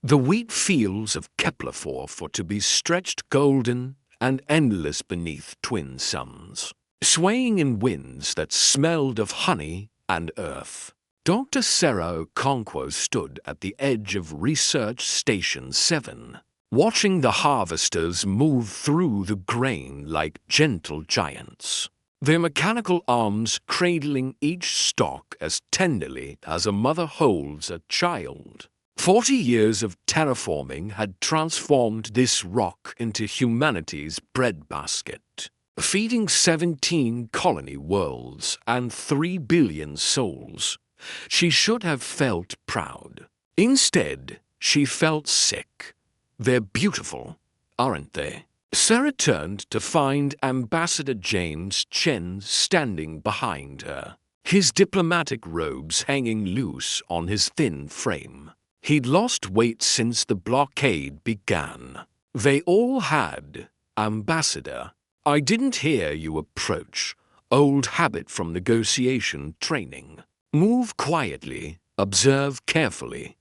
The wheat fields of Kepler-4 were to be stretched golden and endless beneath twin suns, swaying in winds that smelled of honey and earth. Dr. Sarah Okonkwo stood at the edge of Research Station 7, watching the harvesters move through the grain like gentle giants, their mechanical arms cradling each stalk as tenderly as a mother holds a child. 40 years of terraforming had transformed this rock into humanity's breadbasket, feeding 17 colony worlds and 3 billion souls. She should have felt proud. Instead, she felt sick. They're beautiful, aren't they? Sarah turned to find Ambassador James Chen standing behind her, his diplomatic robes hanging loose on his thin frame. He'd lost weight since the blockade began. They all had. Ambassador, I didn't hear you approach. Old habit from negotiation training. Move quietly, observe carefully.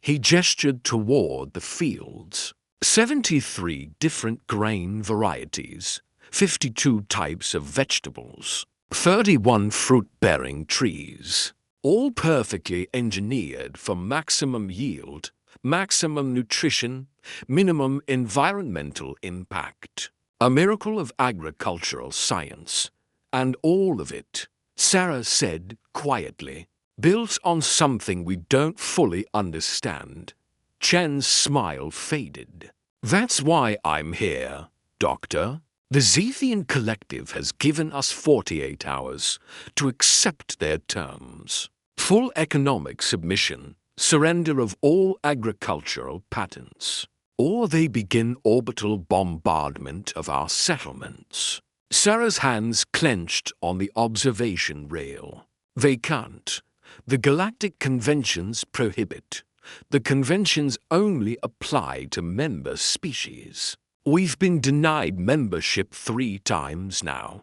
He gestured toward the fields. 73 different grain varieties, 52 types of vegetables, 31 fruit-bearing trees, all perfectly engineered for maximum yield, maximum nutrition, minimum environmental impact. A miracle of agricultural science, and all of it, Sarah said quietly, built on something we don't fully understand. Chen's smile faded. That's why I'm here, Doctor. The Zethian Collective has given us 48 hours to accept their terms. Full economic submission, surrender of all agricultural patents, or they begin orbital bombardment of our settlements. Sarah's hands clenched on the observation rail. They can't. The Galactic Conventions prohibit. The conventions only apply to member species. We've been denied membership 3 times now.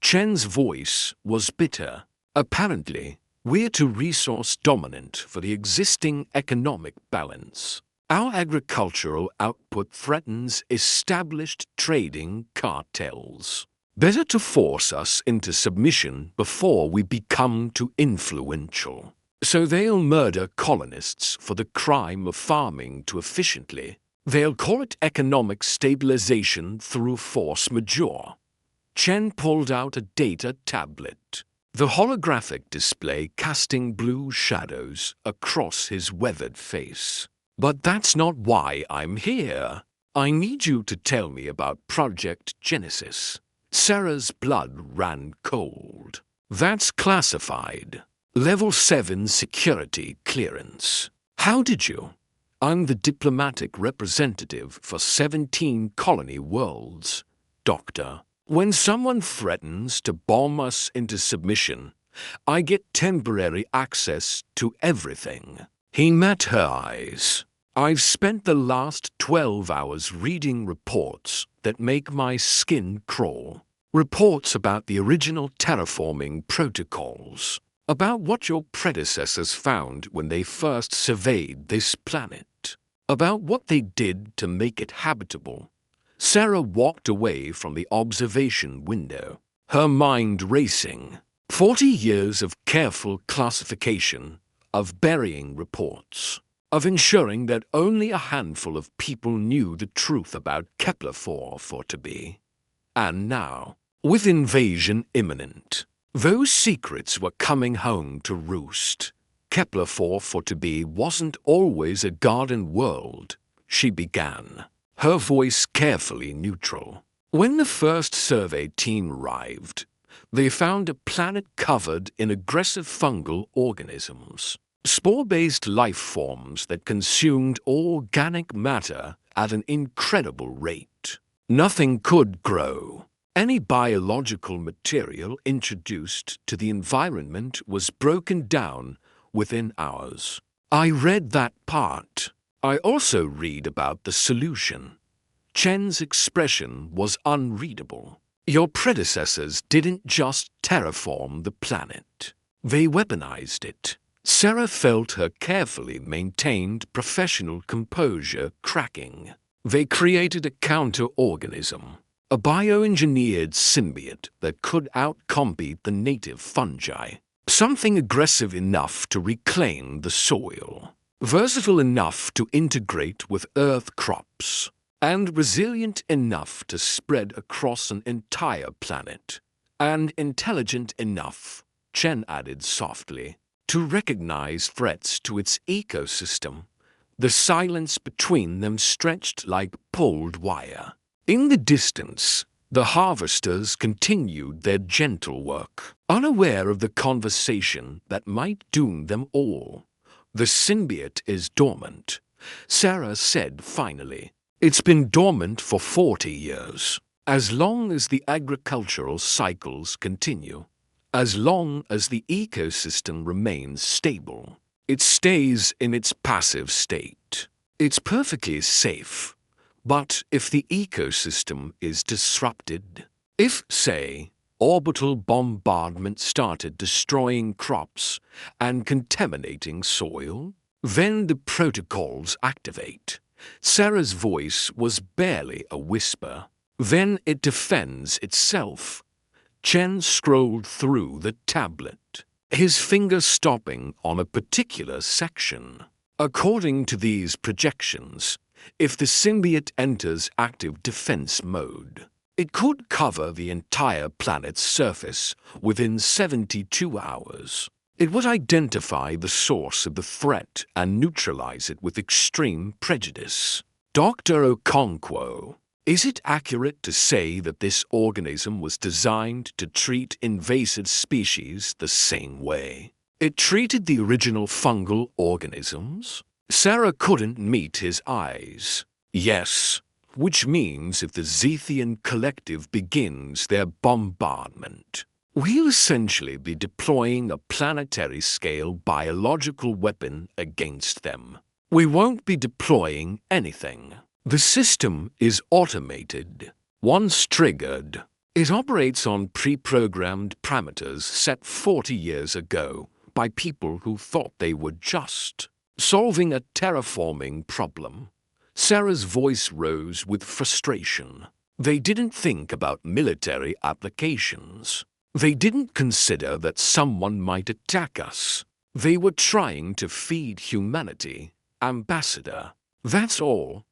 Chen's voice was bitter. Apparently, we're too resource dominant for the existing economic balance. Our agricultural output threatens established trading cartels. Better to force us into submission before we become too influential. So they'll murder colonists for the crime of farming too efficiently. They'll call it economic stabilization through force majeure. Chen pulled out a data tablet, the holographic display casting blue shadows across his weathered face. But that's not why I'm here. I need you to tell me about Project Genesis. Sarah's blood ran cold. That's classified. Level 7 security clearance. How did you? I'm the diplomatic representative for 17 colony worlds, Doctor. When someone threatens to bomb us into submission, I get temporary access to everything. He met her eyes. I've spent the last 12 hours reading reports that make my skin crawl. Reports about the original terraforming protocols, about what your predecessors found when they first surveyed this planet, about what they did to make it habitable. Sarah walked away from the observation window, her mind racing. 40 years of careful classification, of burying reports, of ensuring that only a handful of people knew the truth about Kepler-4 for to be. And now, with invasion imminent, those secrets were coming home to roost. Kepler-4 for to be wasn't always a garden world, she began, her voice carefully neutral. When the first survey team arrived, they found a planet covered in aggressive fungal organisms, spore-based life forms that consumed organic matter at an incredible rate. Nothing could grow. Any biological material introduced to the environment was broken down within hours. I read that part. I also read about the solution. Chen's expression was unreadable. Your predecessors didn't just terraform the planet. They weaponized it, Sarah felt her carefully maintained professional composure cracking. They created a counter-organism, a bioengineered symbiote that could outcompete the native fungi. Something aggressive enough to reclaim the soil, versatile enough to integrate with earth crops, and resilient enough to spread across an entire planet. And intelligent enough, Chen added softly, to recognize threats to its ecosystem. The silence between them stretched like pulled wire. In the distance, the harvesters continued their gentle work, unaware of the conversation that might doom them all. The symbiote is dormant, Sarah said finally. It's been dormant for 40 years. As long as the agricultural cycles continue, as long as the ecosystem remains stable, it stays in its passive state. It's perfectly safe. But if the ecosystem is disrupted, if, say, orbital bombardment started destroying crops and contaminating soil, then the protocols activate. Sarah's voice was barely a whisper. Then it defends itself. Chen scrolled through the tablet, his finger stopping on a particular section. According to these projections, if the symbiote enters active defense mode, it could cover the entire planet's surface within 72 hours. It would identify the source of the threat and neutralize it with extreme prejudice. Dr. Okonkwo, is it accurate to say that this organism was designed to treat invasive species the same way it treated the original fungal organisms? Sarah couldn't meet his eyes. Yes, which means if the Zethian collective begins their bombardment, we'll essentially be deploying a planetary-scale biological weapon against them. We won't be deploying anything. The system is automated. Once triggered, it operates on pre-programmed parameters set 40 years ago by people who thought they were just solving a terraforming problem. Sarah's voice rose with frustration. They didn't think about military applications. They didn't consider that someone might attack us. They were trying to feed humanity. Ambassador. That's all.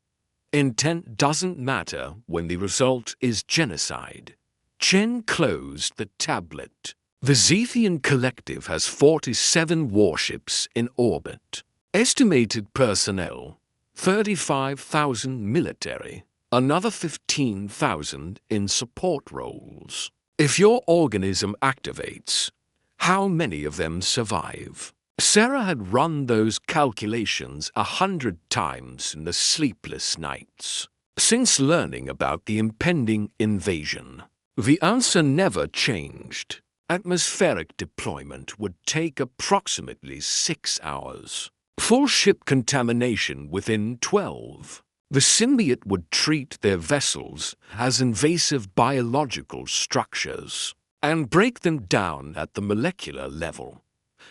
Intent doesn't matter when the result is genocide. Chen closed the tablet. The Zethian collective has 47 warships in orbit. Estimated personnel, 35,000 military, another 15,000 in support roles. If your organism activates, how many of them survive? Sarah had run those calculations 100 times in the sleepless nights. Since learning about the impending invasion, the answer never changed. Atmospheric deployment would take approximately 6 hours. Full ship contamination within 12. The symbiote would treat their vessels as invasive biological structures and break them down at the molecular level.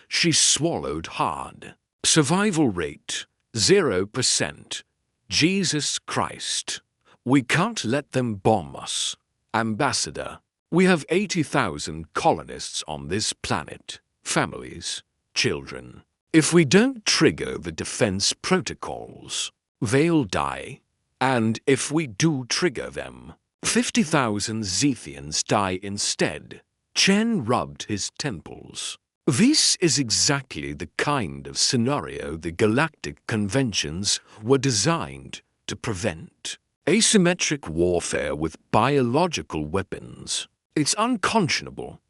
She swallowed hard. Survival rate, 0%. Jesus Christ. We can't let them bomb us. Ambassador, we have 80,000 colonists on this planet. Families, children. If we don't trigger the defense protocols, they'll die. And if we do trigger them, 50,000 Zethians die instead. Chen rubbed his temples. This is exactly the kind of scenario the galactic conventions were designed to prevent. Asymmetric warfare with biological weapons. It's unconscionable.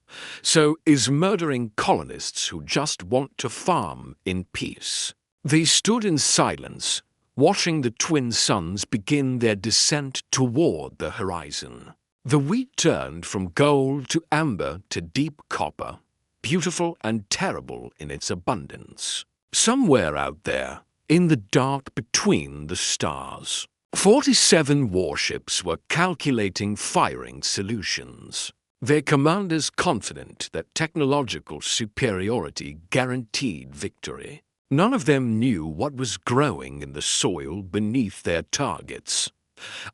So is murdering colonists who just want to farm in peace. They stood in silence, watching the twin suns begin their descent toward the horizon. The wheat turned from gold to amber to deep copper, beautiful and terrible in its abundance. Somewhere out there, in the dark between the stars, 47 warships were calculating firing solutions. their commanders confident that technological superiority guaranteed victory. None of them knew what was growing in the soil beneath their targets.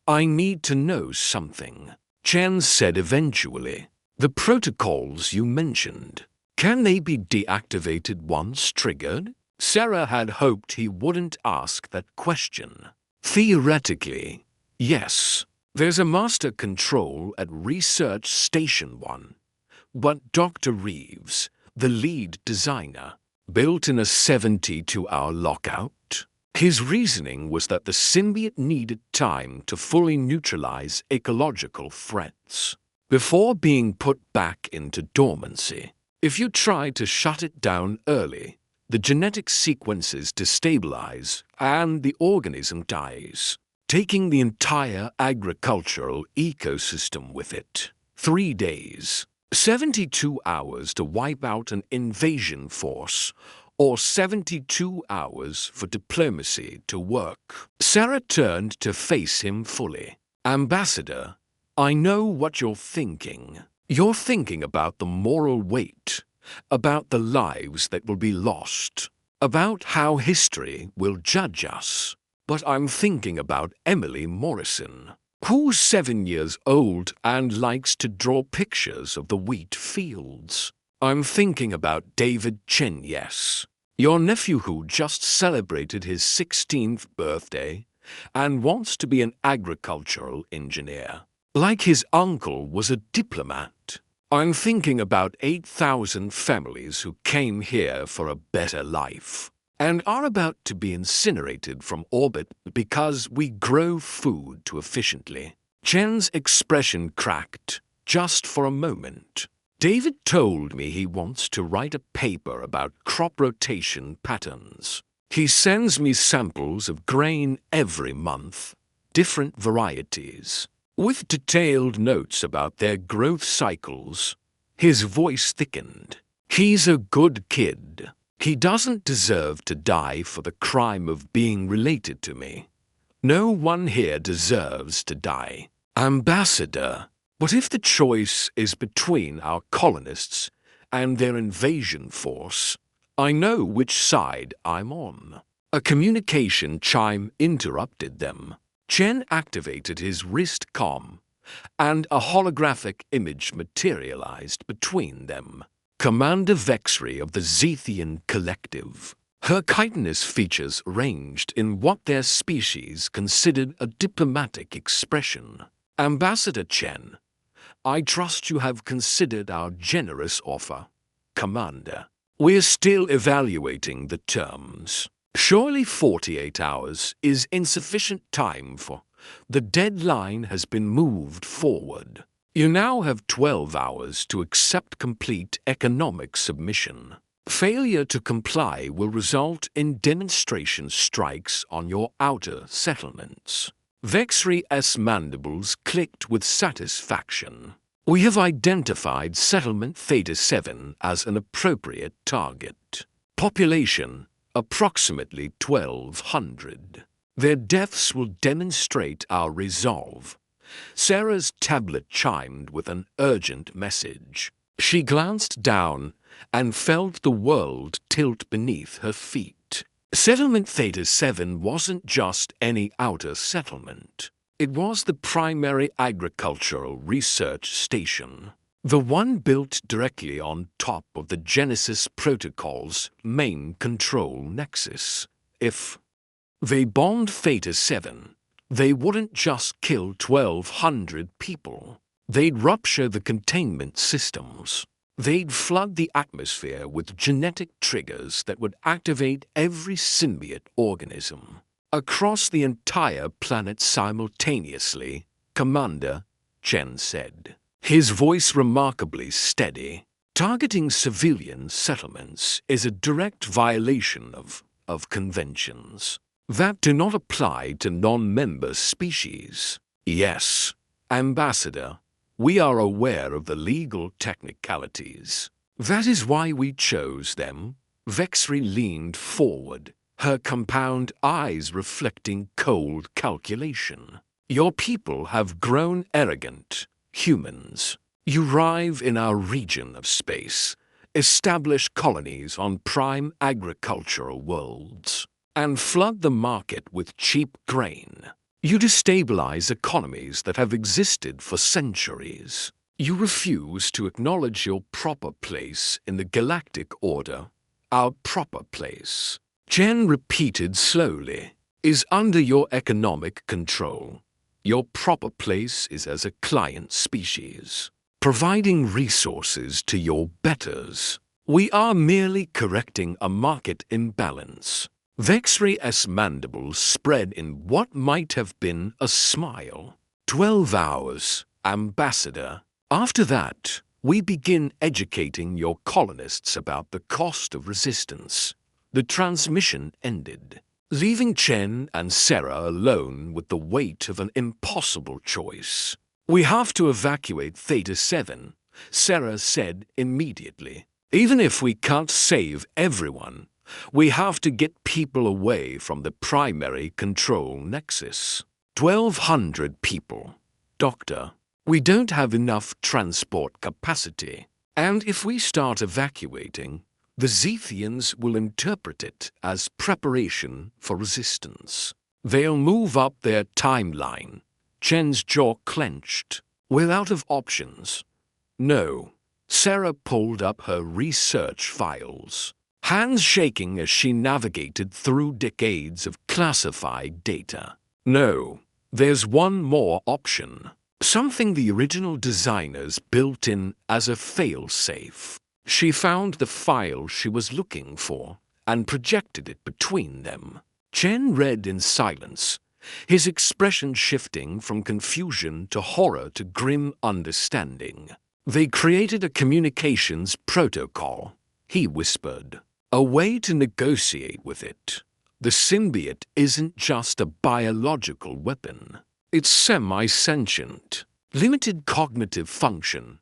"I need to know something," Chen said eventually. "The protocols you mentioned, can they be deactivated once triggered?" Sarah had hoped he wouldn't ask that question. "Theoretically, yes. There's a master control at Research Station 1, but Dr. Reeves, the lead designer, built in a 72-hour lockout. His reasoning was that the symbiote needed time to fully neutralize ecological threats before being put back into dormancy. If you try to shut it down early, the genetic sequences destabilize and the organism dies, taking the entire agricultural ecosystem with it. 3 days, 72 hours to wipe out an invasion force, or 72 hours for diplomacy to work. Sarah turned to face him fully. "Ambassador, I know what you're thinking. You're thinking about the moral weight, about the lives that will be lost, about how history will judge us. But I'm thinking about Emily Morrison, who's 7 years old and likes to draw pictures of the wheat fields. I'm thinking about David Chen, yes, your nephew who just celebrated his 16th birthday and wants to be an agricultural engineer, like his uncle was a diplomat. I'm thinking about 8,000 families who came here for a better life and are about to be incinerated from orbit because we grow food too efficiently." Chen's expression cracked just for a moment. "David told me he wants to write a paper about crop rotation patterns. He sends me samples of grain every month, different varieties, with detailed notes about their growth cycles." His voice thickened. "He's a good kid. He doesn't deserve to die for the crime of being related to me. No one here deserves to die." "Ambassador, but if the choice is between our colonists and their invasion force, I know which side I'm on." A communication chime interrupted them. Chen activated his wrist comm, and a holographic image materialized between them. Commander Vexry of the Zethian Collective. Her chitinous features ranged in what their species considered a diplomatic expression. "Ambassador Chen, I trust you have considered our generous offer. Commander, we're still evaluating the terms. Surely 48 hours is insufficient time for... The deadline has been moved forward. You now have 12 hours to accept complete economic submission. Failure to comply will result in demonstration strikes on your outer settlements." Vexry's mandibles clicked with satisfaction. "We have identified Settlement Theta 7 as an appropriate target. Population, approximately 1,200. Their deaths will demonstrate our resolve." Sarah's tablet chimed with an urgent message. She glanced down and felt the world tilt beneath her feet. Settlement Theta 7 wasn't just any outer settlement. It was the primary agricultural research station, the one built directly on top of the Genesis Protocol's main control nexus. If they bombed Theta 7, they wouldn't just kill 1,200 people. They'd rupture the containment systems. They'd flood the atmosphere with genetic triggers that would activate every symbiote organism across the entire planet simultaneously, Commander, Chen said, his voice remarkably steady. "Targeting civilian settlements is a direct violation of conventions that do not apply to non-member species." "Yes, Ambassador, we are aware of the legal technicalities. That is why we chose them." Vexry leaned forward, her compound eyes reflecting cold calculation. "Your people have grown arrogant, humans. You arrive in our region of space, establish colonies on prime agricultural worlds, and flood the market with cheap grain. You destabilize economies that have existed for centuries. You refuse to acknowledge your proper place in the galactic order. Our proper place, Chen repeated slowly, is under your economic control. Your proper place is as a client species, providing resources to your betters. We are merely correcting a market imbalance. Vexry's mandibles spread in what might have been a smile. 12 hours, Ambassador. After that, we begin educating your colonists about the cost of resistance. The transmission ended, leaving Chen and Sarah alone with the weight of an impossible choice. We have to evacuate Theta 7, Sarah said immediately. Even if we can't save everyone, we have to get people away from the primary control nexus. 1,200 people. Doctor, we don't have enough transport capacity. And if we start evacuating, the Zethians will interpret it as preparation for resistance. They'll move up their timeline. Chen's jaw clenched. We're out of options. No. Sarah pulled up her research files, hands shaking as she navigated through decades of classified data. No, there's one more option. Something the original designers built in as a fail-safe. She found the file she was looking for and projected it between them. Chen read in silence, his expression shifting from confusion to horror to grim understanding. They created a communications protocol, he whispered. A way to negotiate with it. The symbiote isn't just a biological weapon. It's semi-sentient, limited cognitive function,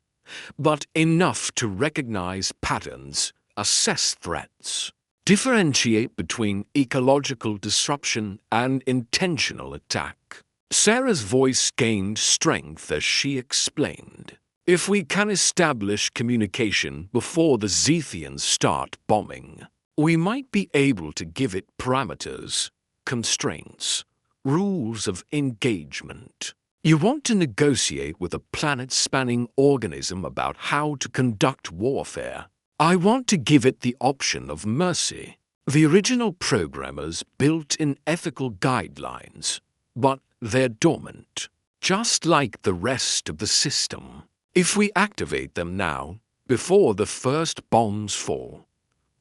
but enough to recognize patterns, assess threats, differentiate between ecological disruption and intentional attack. Sarah's voice gained strength as she explained. If we can establish communication before the Zethians start bombing, we might be able to give it parameters, constraints, rules of engagement. You want to negotiate with a planet-spanning organism about how to conduct warfare. I want to give it the option of mercy. The original programmers built in ethical guidelines, but they're dormant, just like the rest of the system. If we activate them now, before the first bombs fall,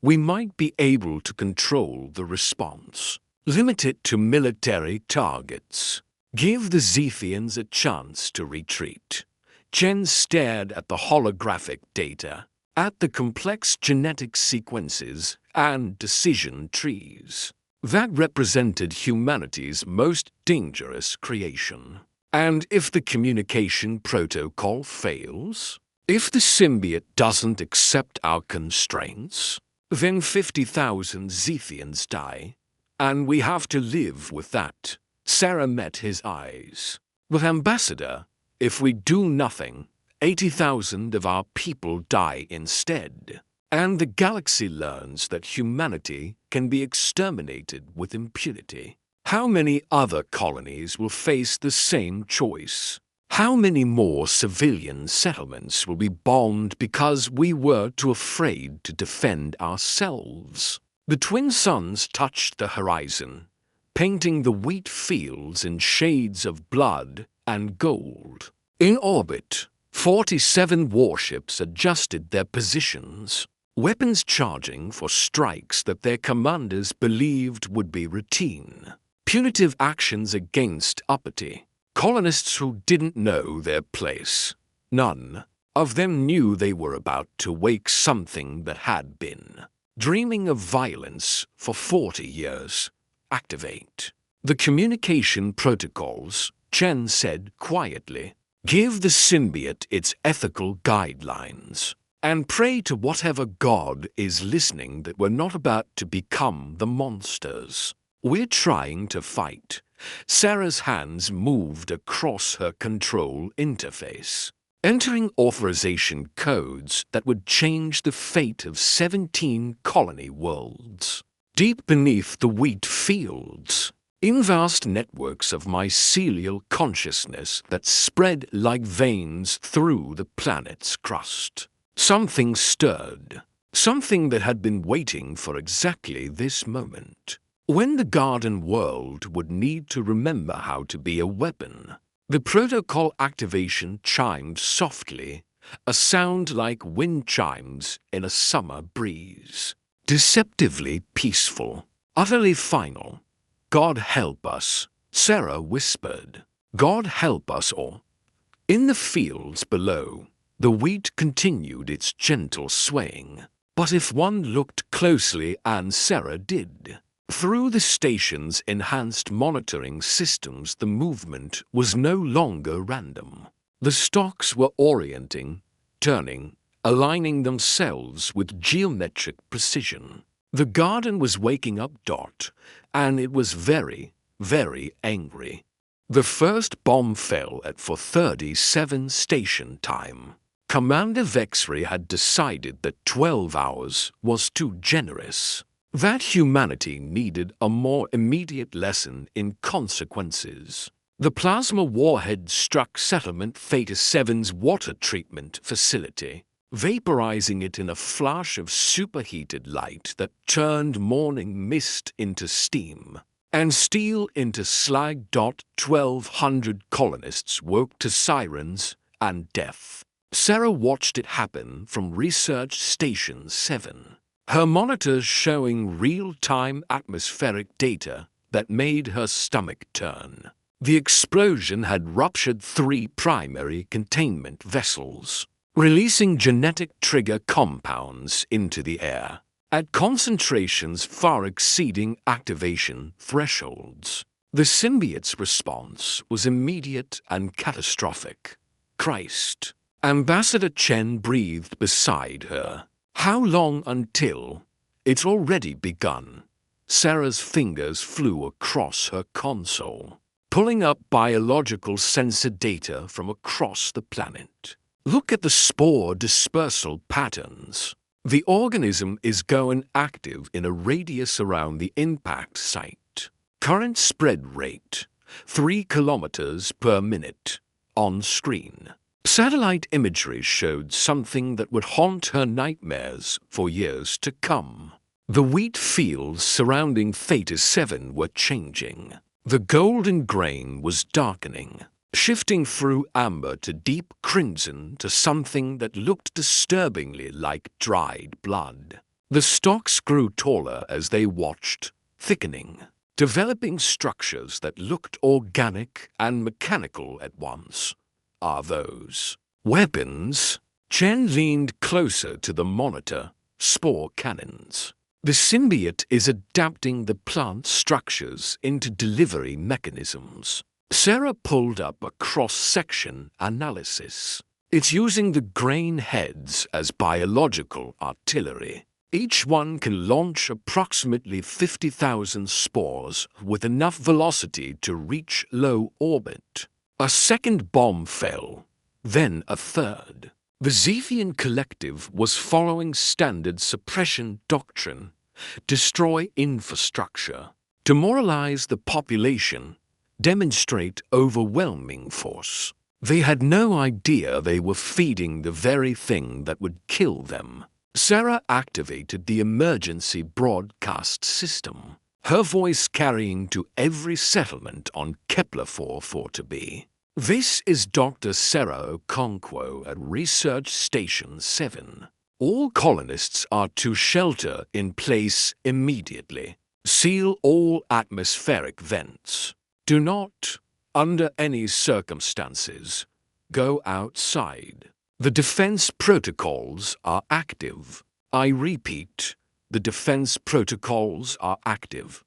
we might be able to control the response. Limit it to military targets. Give the Zethians a chance to retreat. Chen stared at the holographic data, at the complex genetic sequences and decision trees. That represented humanity's most dangerous creation. And if the communication protocol fails, if the symbiote doesn't accept our constraints, then 50,000 Zethians die, and we have to live with that. Sarah met his eyes. With Ambassador, if we do nothing, 80,000 of our people die instead. And the galaxy learns that humanity can be exterminated with impunity. How many other colonies will face the same choice? How many more civilian settlements will be bombed because we were too afraid to defend ourselves? The twin suns touched the horizon, painting the wheat fields in shades of blood and gold. In orbit, 47 warships adjusted their positions, weapons charging for strikes that their commanders believed would be routine. Punitive actions against uppity. Colonists who didn't know their place. None of them knew they were about to wake something that had been. Dreaming of violence for 40 years. Activate. The communication protocols, Chen said quietly. Give the symbiote its ethical guidelines. And pray to whatever god is listening that we're not about to become the monsters. We're trying to fight. Sarah's hands moved across her control interface. entering authorization codes that would change the fate of 17 colony worlds. Deep beneath the wheat fields, in vast networks of mycelial consciousness that spread like veins through the planet's crust, something stirred, something that had been waiting for exactly this moment. When the garden world would need to remember how to be a weapon, the protocol activation chimed softly, a sound like wind chimes in a summer breeze. Deceptively peaceful, utterly final. God help us, Sarah whispered. God help us all. In the fields below, the wheat continued its gentle swaying. But if one looked closely, and Sarah did, through the station's enhanced monitoring systems, the movement was no longer random. The stalks were orienting, turning, aligning themselves with geometric precision. The garden was waking up, and it was very, very angry. The first bomb fell at 4:37 station time. Commander Vexray had decided that 12 hours was too generous, that humanity needed a more immediate lesson in consequences. The plasma warhead struck Settlement Theta 7's water treatment facility, vaporizing it in a flash of superheated light that turned morning mist into steam, and steel into slag. 1,200 colonists woke to sirens and death. Sarah watched it happen from Research Station 7, her monitors showing real-time atmospheric data that made her stomach turn. The explosion had ruptured 3 primary containment vessels, releasing genetic trigger compounds into the air at concentrations far exceeding activation thresholds. The symbiote's response was immediate and catastrophic. Christ! Ambassador Chen breathed beside her. How long until? It's already begun. Sarah's fingers flew across her console, pulling up biological sensor data from across the planet. Look at the spore dispersal patterns. The organism is going active in a radius around the impact site. Current spread rate, 3 kilometers per minute. On screen, satellite imagery showed something that would haunt her nightmares for years to come. The wheat fields surrounding Theta 7 were changing. The golden grain was darkening, shifting through amber to deep crimson to something that looked disturbingly like dried blood. The stalks grew taller as they watched, thickening, developing structures that looked organic and mechanical at once. Are those weapons? Chen leaned closer to the monitor. Spore cannons. The symbiote is adapting the plant structures into delivery mechanisms. Sarah pulled up a cross-section analysis. It's using the grain heads as biological artillery. Each one can launch approximately 50,000 spores with enough velocity to reach low orbit. A second bomb fell, then a third. The Zephian collective was following standard suppression doctrine: destroy infrastructure, demoralize the population, demonstrate overwhelming force. They had no idea they were feeding the very thing that would kill them. Sarah activated the emergency broadcast system, her voice carrying to every settlement on Kepler 4-4-B. This is Dr. Sarah Okonkwo at Research Station 7. All colonists are to shelter in place immediately. Seal all atmospheric vents. Do not, under any circumstances, go outside. The defense protocols are active. I repeat, the defense protocols are active.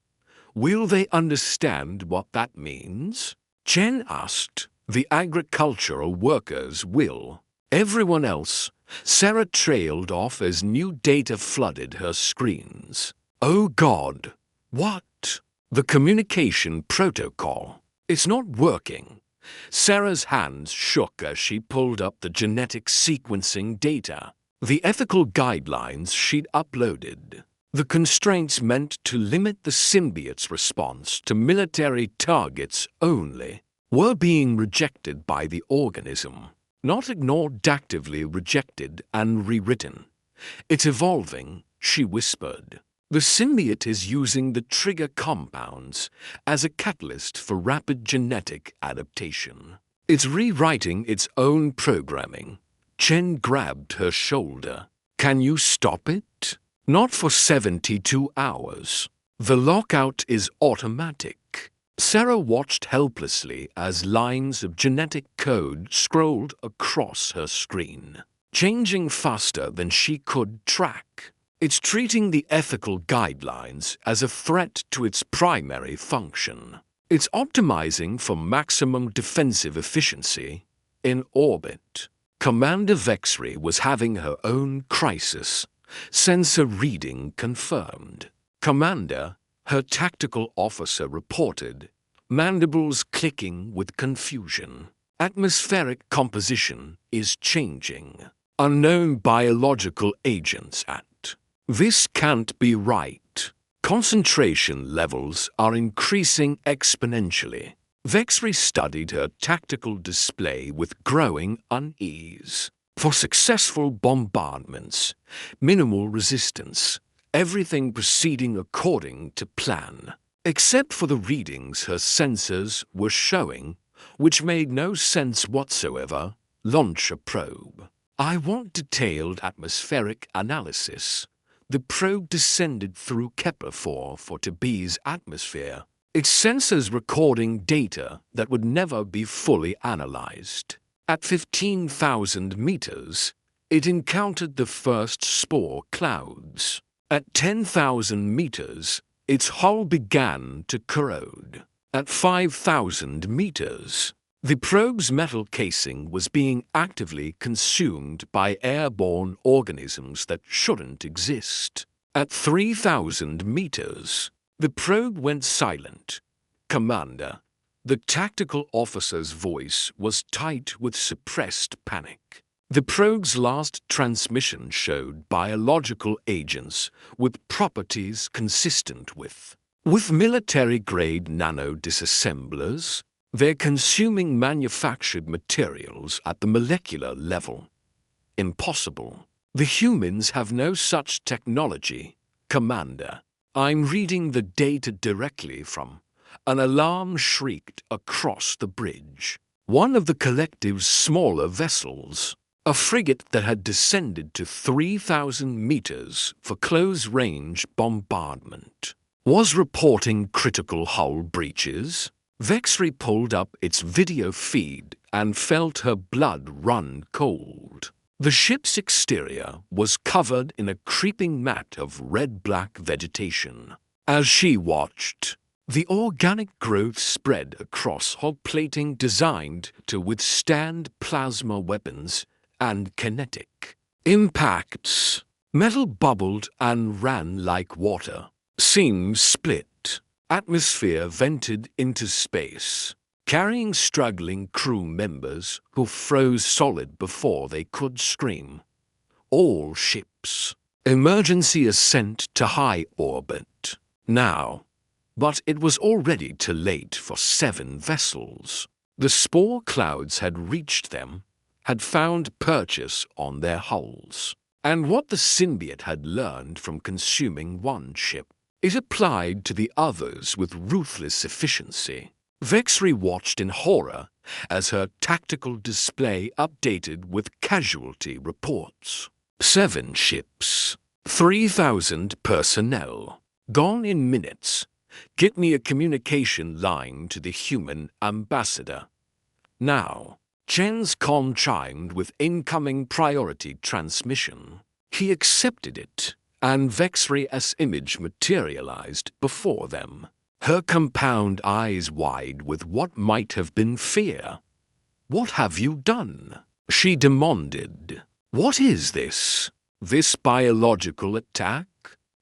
Will they understand what that means? Chen asked. The agricultural workers will. Everyone else. Sarah trailed off as new data flooded her screens. Oh God! What? The communication protocol. It's not working. Sarah's hands shook as she pulled up the genetic sequencing data, the ethical guidelines she'd uploaded. The constraints meant to limit the symbiote's response to military targets only were being rejected by the organism, not ignored, actively rejected and rewritten. "It's evolving," she whispered. "The symbiote is using the trigger compounds as a catalyst for rapid genetic adaptation. It's rewriting its own programming." Chen grabbed her shoulder. "Can you stop it?" "Not for 72 hours. The lockout is automatic." Sarah watched helplessly as lines of genetic code scrolled across her screen, changing faster than she could track. "It's treating the ethical guidelines as a threat to its primary function. It's optimizing for maximum defensive efficiency in orbit." Commander Vexry was having her own crisis. Sensor reading confirmed. "Commander," her tactical officer reported, mandibles clicking with confusion. "Atmospheric composition is changing. Unknown biological agents at. This can't be right. Concentration levels are increasing exponentially." Vexry studied her tactical display with growing unease. "For successful bombardments, minimal resistance, everything proceeding according to plan." Except for the readings her sensors were showing, which made no sense whatsoever. "Launch a probe." "I want detailed atmospheric analysis." The probe descended through Kepler-4 for Tebes atmosphere, its sensors recording data that would never be fully analyzed. At 15,000 meters, it encountered the first spore clouds. At 10,000 meters, its hull began to corrode. At 5,000 meters, the probe's metal casing was being actively consumed by airborne organisms that shouldn't exist. At 3,000 meters, the probe went silent. "Commander," the tactical officer's voice was tight with suppressed panic. The probe's last transmission showed biological agents with properties consistent with military-grade nano-disassemblers. They're consuming manufactured materials at the molecular level. Impossible. The humans have no such technology. "Commander, I'm reading the data directly from..." An alarm shrieked across the bridge. One of the collective's smaller vessels, a frigate that had descended to 3,000 meters for close-range bombardment, was reporting critical hull breaches. Vexry pulled up its video feed and felt her blood run cold. The ship's exterior was covered in a creeping mat of red-black vegetation. As she watched, the organic growth spread across hull plating designed to withstand plasma weapons and kinetic impacts. Metal bubbled and ran like water. Seams split. Atmosphere vented into space, carrying struggling crew members who froze solid before they could scream. All ships. Emergency ascent to high orbit. Now. But it was already too late for 7 vessels. The spore clouds had reached them, had found purchase on their hulls. And what the symbiote had learned from consuming one ship, it applied to the others with ruthless efficiency. Vexry watched in horror as her tactical display updated with casualty reports. 7 ships, 3,000 personnel, gone in minutes. Get me a communication line to the human ambassador. Now. Chen's comm chimed with incoming priority transmission. He accepted it, and Vexry's image materialized before them, her compound eyes wide with what might have been fear. "What have you done?" she demanded. "What is this? This biological attack?"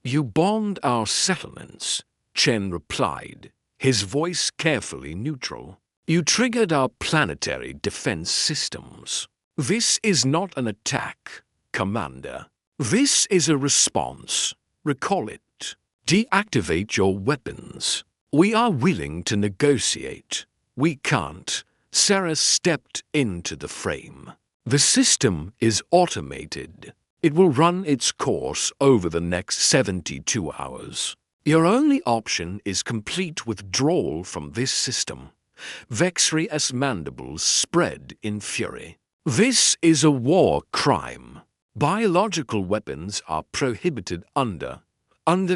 "You bombed our settlements," Chen replied, his voice carefully neutral. You triggered our planetary defense systems. This is not an attack, Commander. This is a response. Recall it. Deactivate your weapons. We are willing to negotiate. We can't. Sarah stepped into the frame. The system is automated. It will run its course over the next 72 hours. Your only option is complete withdrawal from this system. Vexri's mandibles spread in fury. This is a war crime. Biological weapons are prohibited under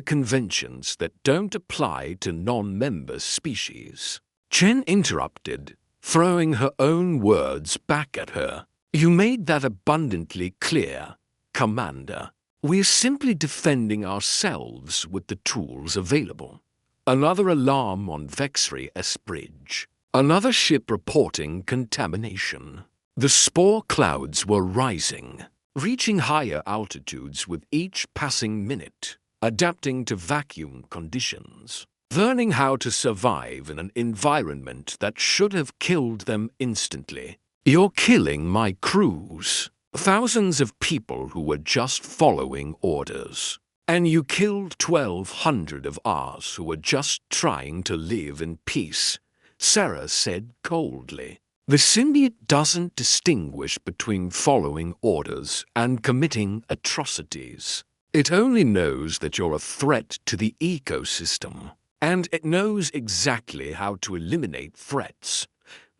conventions that don't apply to non-member species. Chen interrupted, throwing her own words back at her. You made that abundantly clear, Commander. We're simply defending ourselves with the tools available. Another alarm on Vexri's bridge. Another ship reporting contamination. The spore clouds were rising, reaching higher altitudes with each passing minute, adapting to vacuum conditions, learning how to survive in an environment that should have killed them instantly. You're killing my crews. Thousands of people who were just following orders. And you killed 1,200 of ours who were just trying to live in peace, Sarah said coldly. The symbiote doesn't distinguish between following orders and committing atrocities. It only knows that you're a threat to the ecosystem, and it knows exactly how to eliminate threats.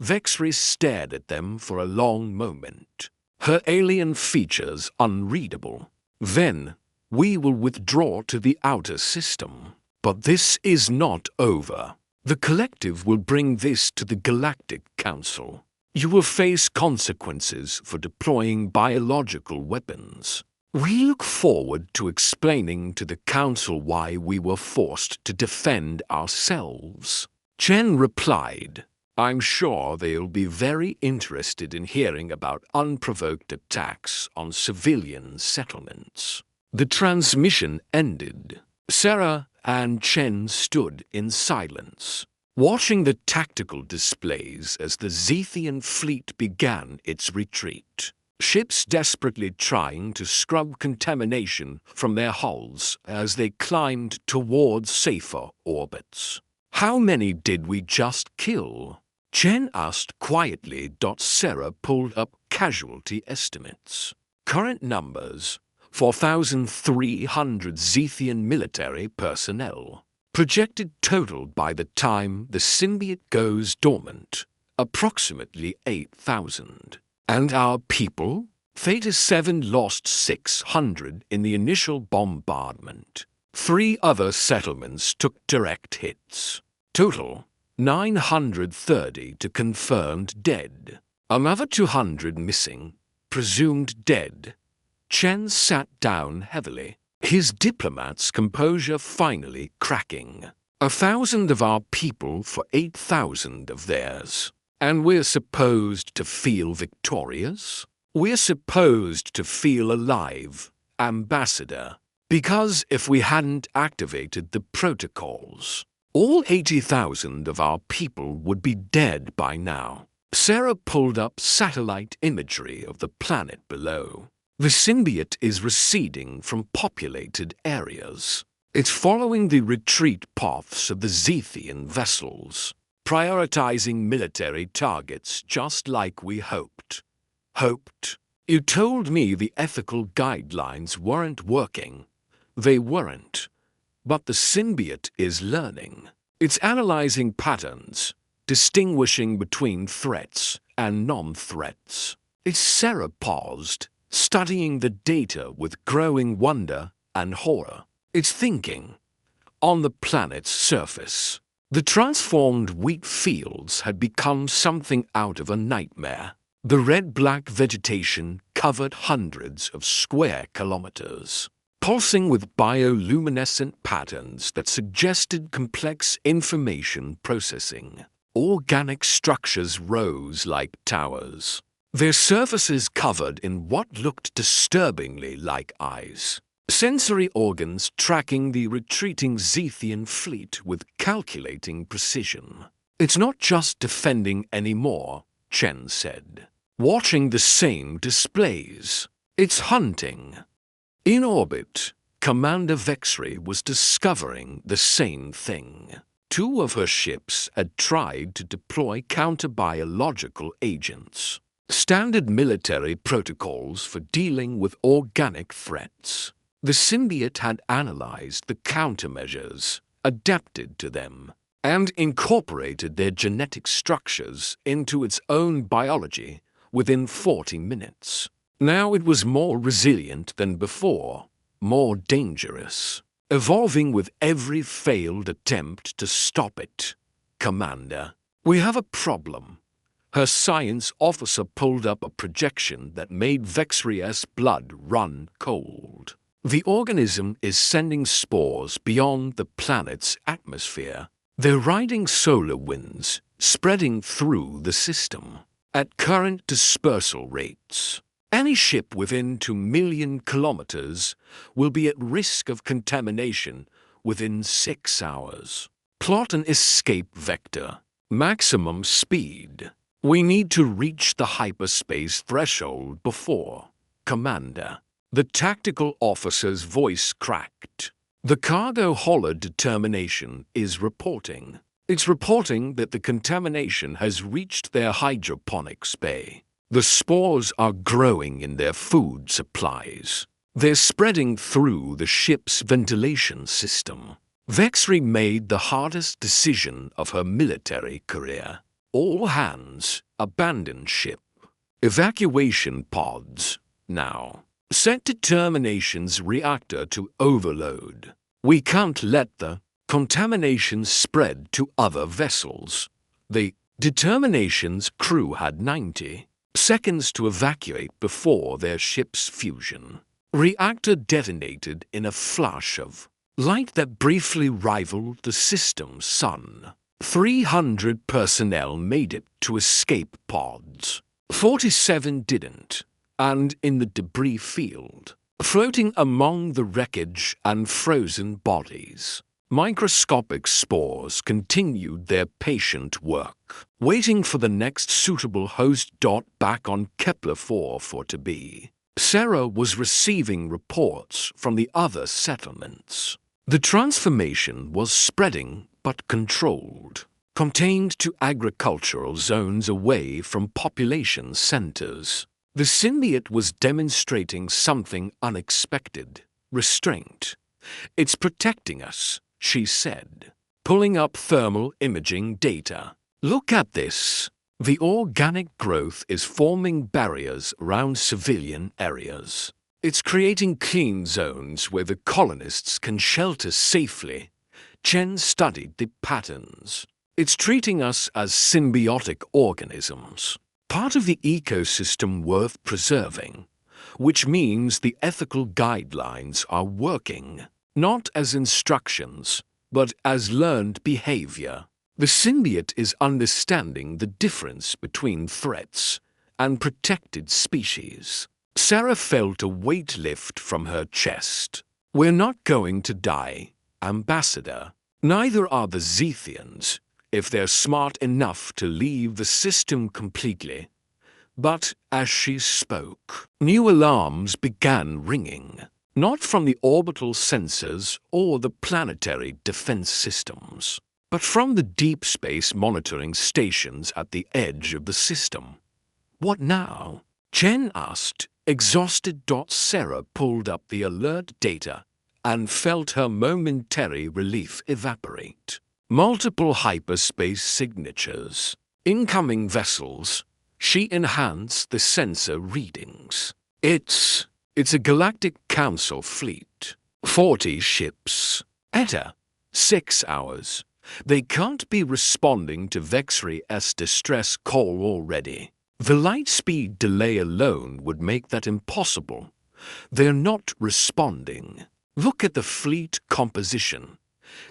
Vexri stared at them for a long moment, her alien features unreadable. Then, we will withdraw to the outer system. But this is not over. The Collective will bring this to the Galactic Council. You will face consequences for deploying biological weapons. We look forward to explaining to the Council why we were forced to defend ourselves. Chen replied, I'm sure they'll be very interested in hearing about unprovoked attacks on civilian settlements. The transmission ended. Sarah and Chen stood in silence, watching the tactical displays as the Zethian fleet began its retreat. Ships desperately trying to scrub contamination from their hulls as they climbed towards safer orbits. How many did we just kill? Chen asked quietly. Sarah pulled up casualty estimates. Current numbers: 4,300 Zethian military personnel. Projected total by the time the symbiote goes dormant, approximately 8,000. And our people? Theta 7 lost 600 in the initial bombardment. 3 other settlements took direct hits. Total, 930 to confirmed dead. Another 200 missing, presumed dead. Chen sat down heavily, his diplomat's composure finally cracking. 1,000 of our people for 8,000 of theirs. And we're supposed to feel victorious? We're supposed to feel alive, Ambassador. Because if we hadn't activated the protocols, all 80,000 of our people would be dead by now. Sarah pulled up satellite imagery of the planet below. The symbiote is receding from populated areas. It's following the retreat paths of the Zethian vessels, prioritizing military targets just like we hoped. Hoped? You told me the ethical guidelines weren't working. They weren't. But the symbiote is learning. It's analyzing patterns, distinguishing between threats and non-threats. Sarah paused, studying the data with growing wonder and horror. It's thinking. On the planet's surface, the transformed wheat fields had become something out of a nightmare. The red-black vegetation covered hundreds of square kilometers, pulsing with bioluminescent patterns that suggested complex information processing. Organic structures rose like towers, their surfaces covered in what looked disturbingly like eyes. Sensory organs tracking the retreating Zethian fleet with calculating precision. It's not just defending anymore, Chen said. Watching the same displays. It's hunting. In orbit, Commander Vexry was discovering the same thing. 2 of her ships had tried to deploy counter-biological agents. Standard military protocols for dealing with organic threats. The symbiote had analyzed the countermeasures, adapted to them, and incorporated their genetic structures into its own biology within 40 minutes. Now it was more resilient than before, more dangerous, evolving with every failed attempt to stop it. Commander, we have a problem. Her science officer pulled up a projection that made Vexry's blood run cold. The organism is sending spores beyond the planet's atmosphere. They're riding solar winds, spreading through the system. At current dispersal rates, any ship within 2 million kilometers will be at risk of contamination within 6 hours. Plot an escape vector. Maximum speed. We need to reach the hyperspace threshold before. Commander. The tactical officer's voice cracked. The cargo hauler determination is reporting. It's reporting that the contamination has reached their hydroponics bay. The spores are growing in their food supplies. They're spreading through the ship's ventilation system. Vexry made the hardest decision of her military career. All hands, abandon ship. Evacuation pods, now. Set determination's reactor to overload. We can't let the contamination spread to other vessels. The determination's crew had 90 seconds to evacuate before their ship's fusion. Reactor detonated in a flash of light that briefly rivaled the system's sun. 300 personnel made it to escape pods. 47 didn't. And in the debris field, floating among the wreckage and frozen bodies, microscopic spores continued their patient work, waiting for the next suitable host. Back on Kepler-4 for to be. Sarah was receiving reports from the other settlements. The transformation was spreading but controlled, contained to agricultural zones away from population centers. The symbiote was demonstrating something unexpected. Restraint. It's protecting us, she said, pulling up thermal imaging data. Look at this. The organic growth is forming barriers around civilian areas. It's creating clean zones where the colonists can shelter safely. Chen studied the patterns. It's treating us as symbiotic organisms. Part of the ecosystem worth preserving, which means the ethical guidelines are working, not as instructions, but as learned behavior. The symbiote is understanding the difference between threats and protected species. Sarah felt a weight lift from her chest. We're not going to die, Ambassador. Neither are the Zethians, if they're smart enough to leave the system completely. But as she spoke, new alarms began ringing, not from the orbital sensors or the planetary defense systems, but from the deep space monitoring stations at the edge of the system. What now? Chen asked, exhausted. Sarah pulled up the alert data and felt her momentary relief evaporate. Multiple hyperspace signatures. Incoming vessels. She enhanced the sensor readings. It's a Galactic Council fleet. 40 ships. ETA. 6 hours. They can't be responding to Vexry's distress call already. The light speed delay alone would make that impossible. They're not responding. Look at the fleet composition.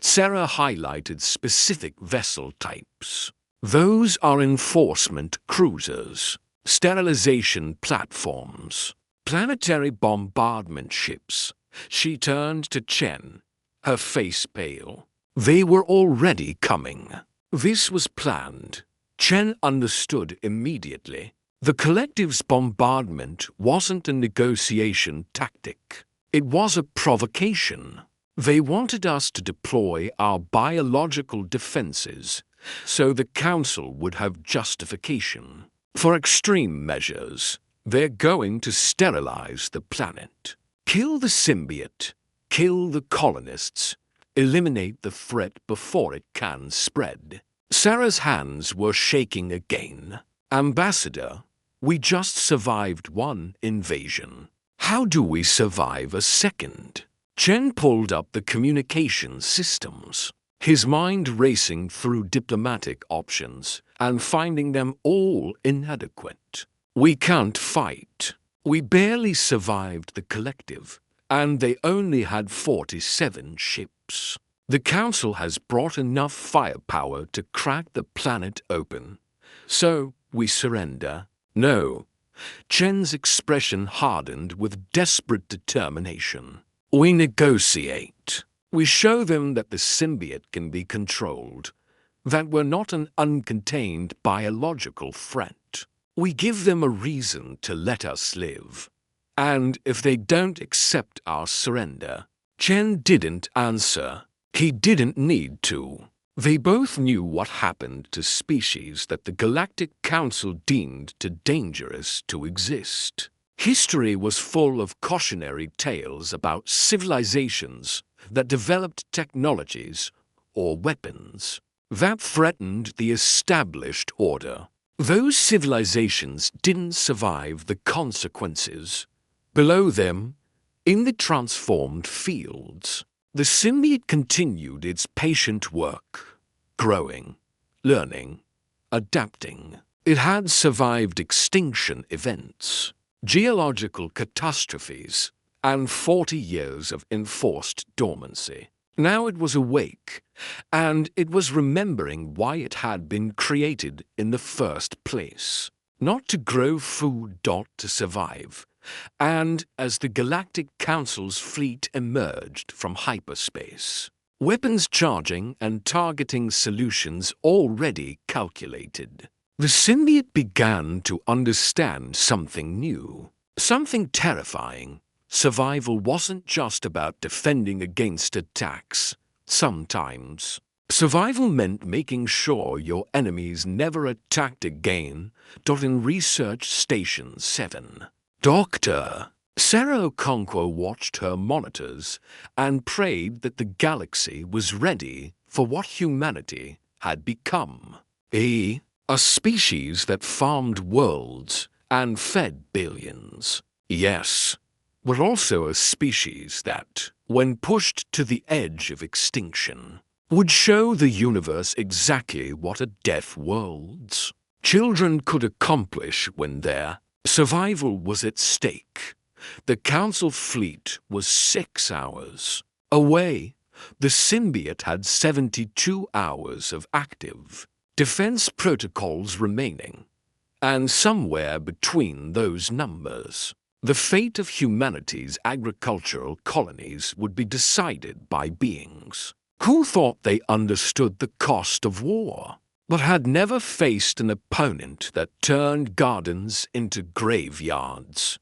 Sarah highlighted specific vessel types. Those are enforcement cruisers, sterilization platforms, planetary bombardment ships. She turned to Chen, her face pale. They were already coming. This was planned. Chen understood immediately. The collective's bombardment wasn't a negotiation tactic. It was a provocation. They wanted us to deploy our biological defenses so the Council would have justification. For extreme measures, they're going to sterilize the planet. Kill the symbiote, kill the colonists, eliminate the threat before it can spread. Sarah's hands were shaking again. Ambassador, we just survived one invasion. How do we survive a second? Chen pulled up the communication systems, his mind racing through diplomatic options and finding them all inadequate. We can't fight. We barely survived the collective, and they only had 47 ships. The Council has brought enough firepower to crack the planet open. So we surrender. No. Chen's expression hardened with desperate determination. We negotiate. We show them that the symbiote can be controlled, that we're not an uncontained biological threat. We give them a reason to let us live. And if they don't accept our surrender, Chen didn't answer. He didn't need to. They both knew what happened to species that the Galactic Council deemed too dangerous to exist. History was full of cautionary tales about civilizations that developed technologies or weapons that threatened the established order. Those civilizations didn't survive the consequences. Below them, in the transformed fields, the symbiote continued its patient work, growing, learning, adapting. It had survived extinction events, geological catastrophes, and 40 years of enforced dormancy. Now it was awake, and it was remembering why it had been created in the first place. Not to grow food, to survive. And as the Galactic Council's fleet emerged from hyperspace, weapons charging and targeting solutions already calculated, the symbiote began to understand something new, something terrifying. Survival wasn't just about defending against attacks. Sometimes, survival meant making sure your enemies never attacked again. In Research Station 7. Doctor. Sarah Okonkwo watched her monitors and prayed that the galaxy was ready for what humanity had become. A species that farmed worlds and fed billions. Yes, we're also a species that, when pushed to the edge of extinction, would show the universe exactly what a deaf world's children could accomplish when their survival was at stake. The Council fleet was 6 hours away. The symbiote had 72 hours of active defense protocols remaining. And somewhere between those numbers, the fate of humanity's agricultural colonies would be decided by beings who thought they understood the cost of war, but had never faced an opponent that turned gardens into graveyards.